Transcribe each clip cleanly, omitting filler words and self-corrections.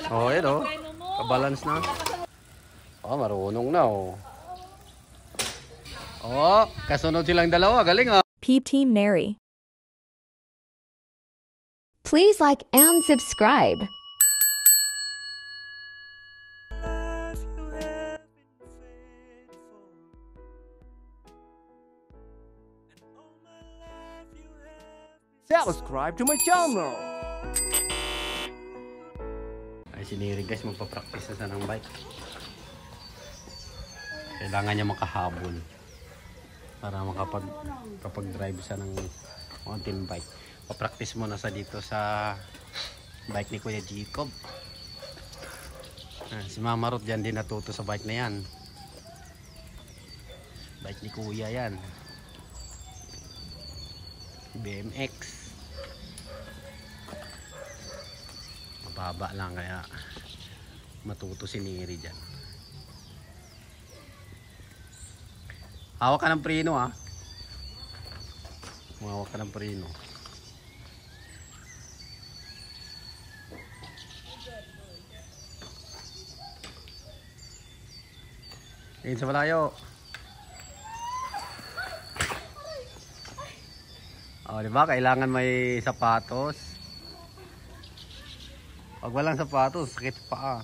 Oh, yun oh. Kabalance na. Oh, marunong na oh. Oh, kasunod silang dalawa. Galing ah. Peep Team Neri. Please like and subscribe. Subscribe to my channel. Ay, si Neri guys, magpa-practice na siya ng bike. Kailangan niya makahabol para makapag-drive siya ng mountain bike. Pa-practice muna sa dito sa bike ni Kuya Jacob. Si Mama Ruth dyan din natuto sa bike na yan. Bike ni Kuya yan. BMX. Mababa lang kaya matuto si Neri dyan. Hawak ka ng preno ah. Hawak ka ng preno. Tingin sa malayo. Oh, di ba? Kailangan may sapatos. Pag walang sapatos, sakit pa.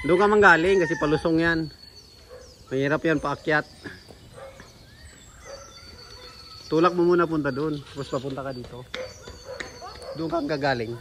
Doon ka manggaling kasi palusong yan. Mahirap yan paakyat. Tulak mo muna punta doon. Tapos papunta ka dito. Doon ka gagaling.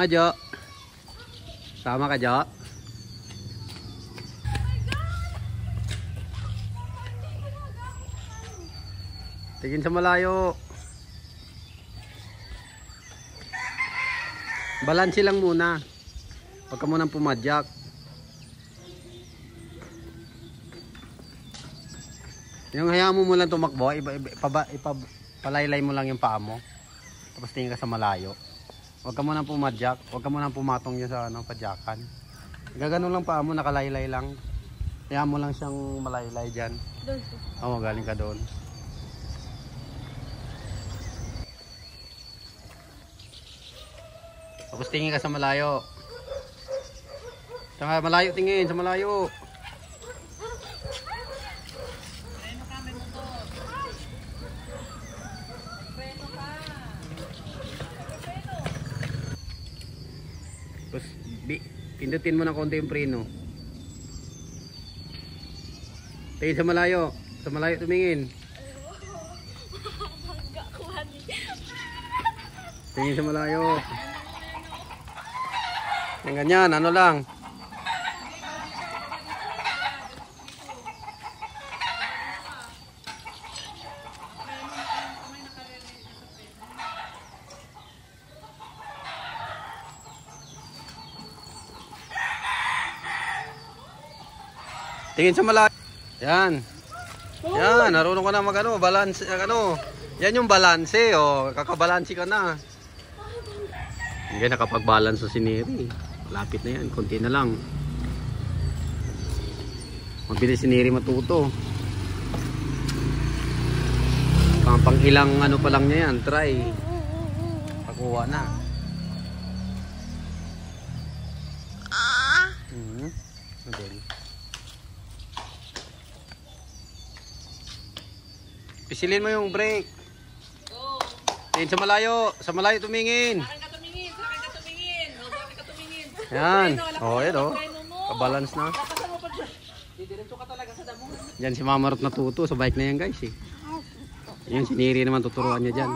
Jo. Sama ka, Jo? Tingin sa malayo. Balanse lang muna. Huwag ka munang pumadyak. Yung hayaan mo lang tumakbo, palaylay mo lang yung paa mo. Tapos tingin ka sa malayo. Huwag ka munang pumadyak, huwag ka munang pumatong yun sa padyakan. Gaganon lang paa mo, nakalaylay lang. Hayaan mo lang siyang malaylay dyan. Oo, galing ka doon. Tapos tingin ka sa malayo. Sa malayo tingin, sa malayo. Tapos pindutin mo ng konti yung preno. Tingin sa malayo. Sa malayo tumingin. Tingin sa malayo. Yung ganyan, ano lang. Tingin sa malayo. Yan. Yan, narunong ka na mag-ano, balance, ano. Yan yung balanse, oh. Kakabalansi ka na. Hindi nakapag-balance sa si Neri. Malapit na yan, konti na lang. Mabilis si Neri matuto. Pang ilang ano pa lang niya yan, try. Pagkuha na. Okay. Pisilin mo yung brake. Tingin sa malayo. Sa malayo tumingin. Sa akin ka tumingin. Sa akin ka tumingin. Sa akin ka tumingin. Yan. Oh, yan oh. Kabalance na. Didiretso ka talaga sa damo. Yan si Mama Ruth natuto sa bike na yan guys eh. Yan si Neri naman tuturuan niya dyan.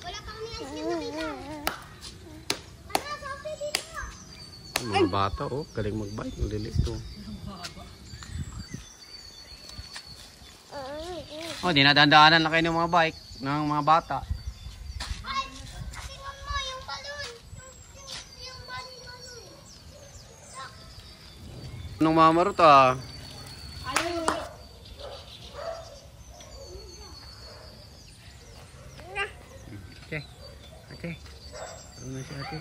Wala pa kami ice cream. mga bata, oh. Galing mag-bike. Ang lilit, oh. Oh, dinadaan-daanan lang kayo ng mga bike ng mga bata. Ay, tingnan mo yung balon. Yung balon. Anong mamarot, ah? Okay. Okay. Ano na si ate?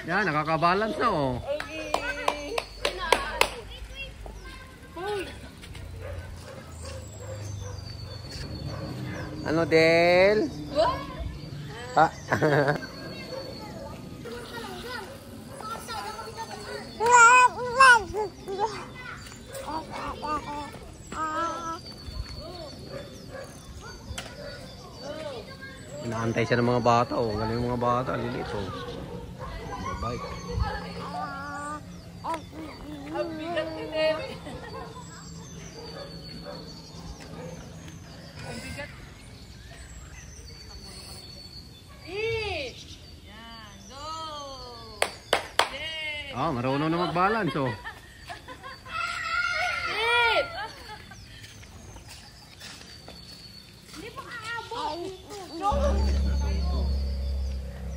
Yan, nakakabalance na, oh. Ano, Del? Ha? Inaantay siya ng mga bata, oh. Galing yung mga bata, lilit, oh. Bike. Ang bigat ni Neri. Ang bigat. Yan, go! Yay! Ah, marunong na mag-balance, oh.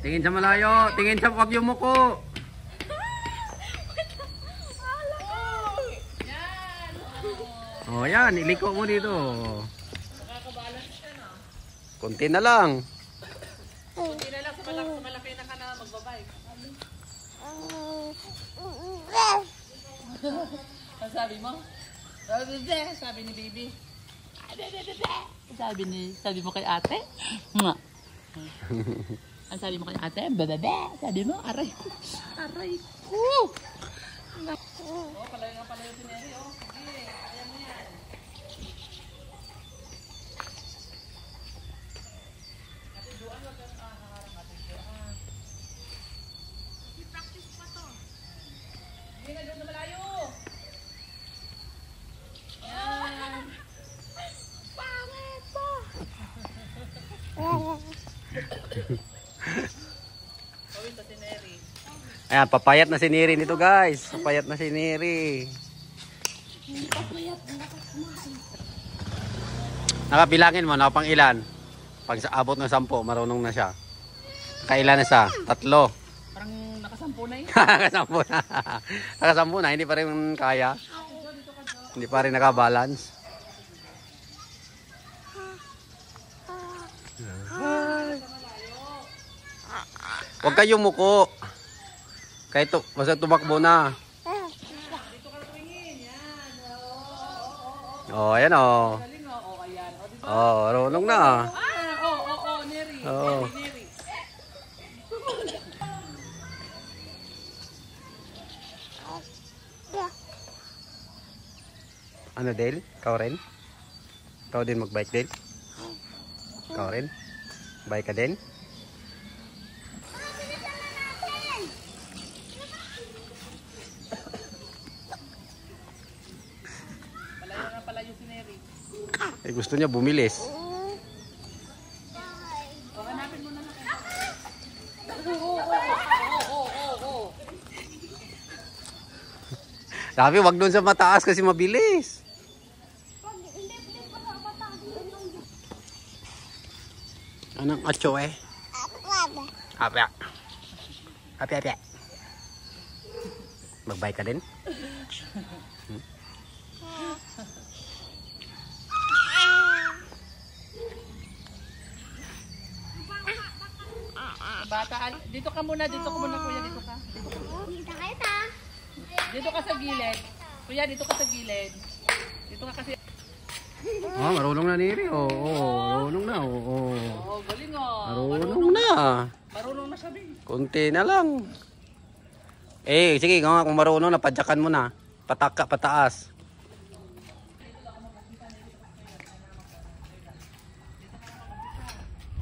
Tingin sa malayo, tingin sa wag yung muko. Oh, yan, iliko mo dito. Nakakabalance ka na. Konti na lang. Hindi na lang sa malaki na ka na magbabike. Ang sabi mo? Sabi ni baby. Sabi mo kay ate? Ang sabi mo kay ate? Bebebe. Sabi mo, aray. Aray ko. Oh, palayo nga palayo si Neri, oh. Sige, kaya mo yan. Ate Duan, wag kang harang ate Duan. I-practice pa to. Hindi na doon na malayo. Yan. Pangit po. Gawin to si Neri. Ayan, papayat na si Neri nito, guys. Papayat na si Neri. Nakabilangin mo, nakapang ilan? Pag sa abot ng 10, marunong na siya. Kailan na siya? 3. Parang nakasampu na yun. Nakasampu na. Nakasampu na, hindi pa rin kaya. Hindi pa rin nakabalance. Huwag kayong muko. Kahit basta tumakbo na. Oh, ayan oh. Galing oh, oh ayan. Oh, diba? Oh, marunong na. Neri. Oo. Neri. Ano, Dale? Ikaw rin? Ikaw din mag-bike, Dale? Ikaw rin? Bike ka din? Palayo na palayo si Neri. Eh, gusto niya bumilis. O, hanapin mo na lang. Sabi, wag doon sa mataas kasi mabilis. Anong atso eh? Apya. Apya. Mag-bike ka din? Bata, dito ka muna kuya, dito ka. Dito ka sa gilid. Kuya, dito ka sa gilid. Dito ka kasi. Oh, marunong na Neri. Oh, marunong na. Oh. Oh, galing oh. Marunong na. Marunong na siya, babe. Kunti na lang. Eh, sige, kung marunong na, padyakan mo na. Pataas.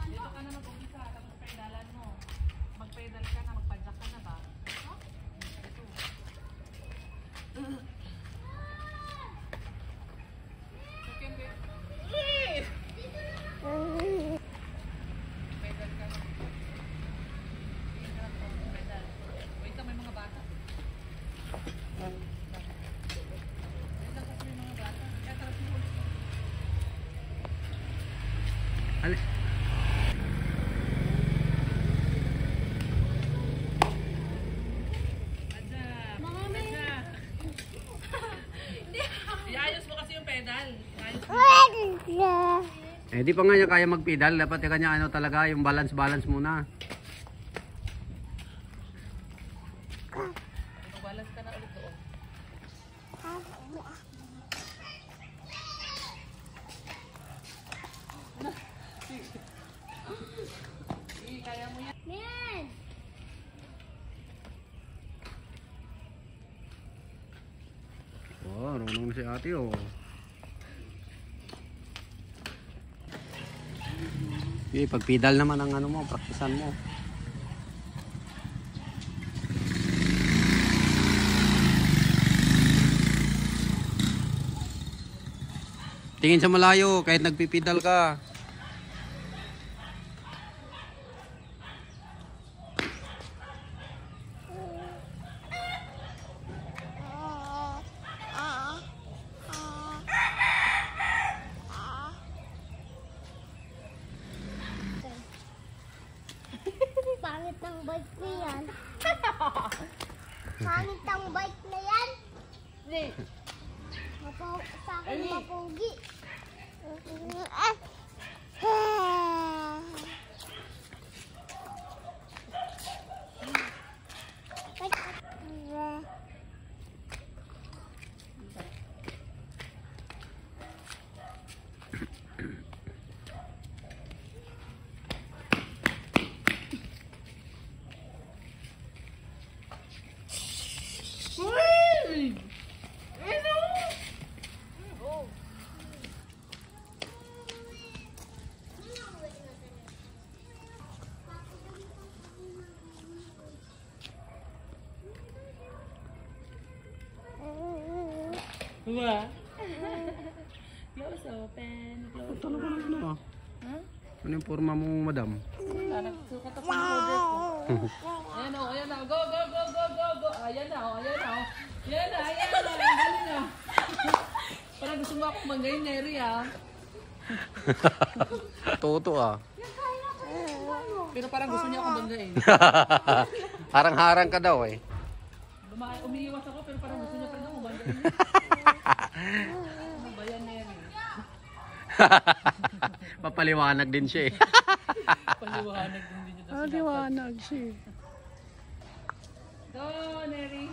Dito ka na mag-umpisa, tapos pedalan mo. Mag-pedal ka na, magpadyak ka na ba? Pedal ka na. Ali. Iayos mo kasi yung pedal. Iayos mo. Eh di pa nga niya kaya magpedal, dapat yung kanya ano talaga, yung balance muna. Balance ka na ulit doon. Kaya mo yan. Man! Oh, marunong na si ate oh. Eh, pag pedal naman ang ano mo, praktisan mo. Tingin sa malayo kahit nagpipedal ka. Pangit ng bike na yan. Pangit ang bike na yan. Sa akin mapugi. Diba? Close open. Close Tanong ko lang ano. Huh? Ano yung forma mo, madam? Nagsukat ako ng order ko. Ayan o, ayan na. Go, go, go, go, go, go. Ayan na o, ayan na o. Ayan na, ayan na. Ang galing na. Parang gusto mo akong manggayin, Neri ah. Toto ah. Pero parang gusto niya akong banggayin. Harang-harang ka daw eh. Umiiwas ako pero parang gusto niya pa rin akong banggayin. Ano ba yan, Neri? Papaliwanag din siya eh. Paliwanag din niya. Paliwanag siya. Go, Neri.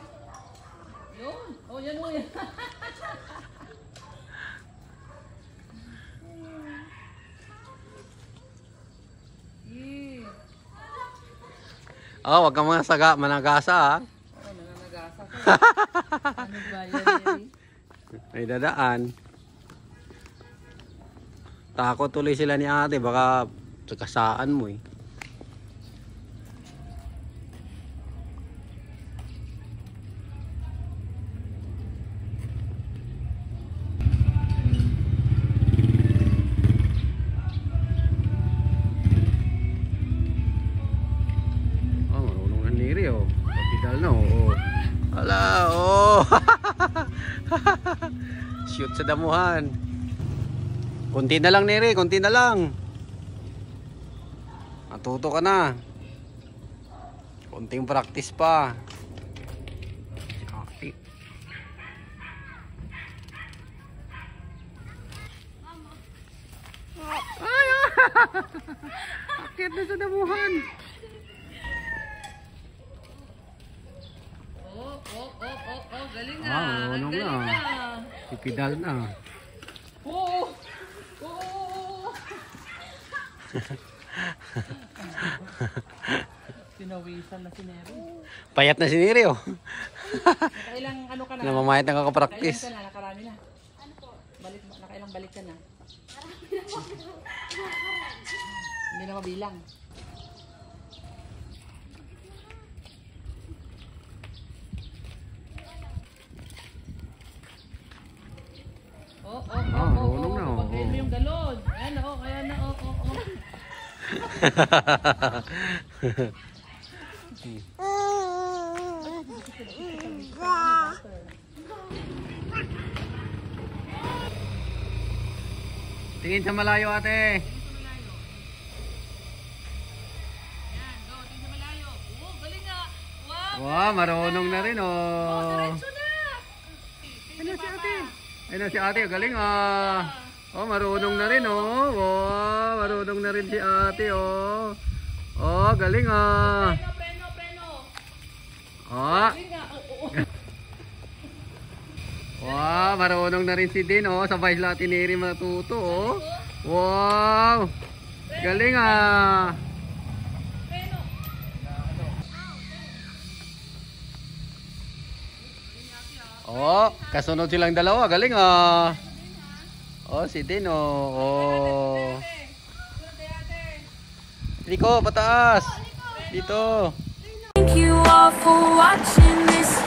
Yun. Oh, yan mo yan. Oh, wag kang managasa ah. Oh, nananagasa ko. Ano ba yan, Neri? May dadaan. Takot tuloy sila ni ate, baka kasaan mo eh. Oh, marunong na niri oh. Pagpidal na oh. Hala, oh. Shoot sa damuhan. Kunti na lang nere, kunti na lang. Natuto ka na. Kunting practice pa. Okay. Ay, akit na sa damuhan. Oh, galing na. Marunong Galing na. na. Pipidal na. Oo. Oo. Pinawisan na si Neri. Payat na si Neri oh. Nakailang ano ka na? Namamayat na kakapractice. Nakailang ka na? Nakarami na? Ano po? Nakailang balik ka na? Hindi na mabilang. Marunong na oh. Pagkain mo yung galon. Ayan na, ayan na, Tingin sa malayo ate. Oh, marunong na rin oh. Diretso na. Ayun na si ate, galing ah. Oh, marunong na rin oh. Oh, marunong na rin si ate oh. Oh, galing ah. Preno. Oh. Galing nga. Oo. Wow, marunong na rin si Din oh. Sabay sila tiniri matuto oh. Wow. Galing ah. Preno. Oh, kasunod silang dalawa. Galing ah. Oh, si Din oh. Oh. Rico, pataas. Dito. Thank you all for watching this.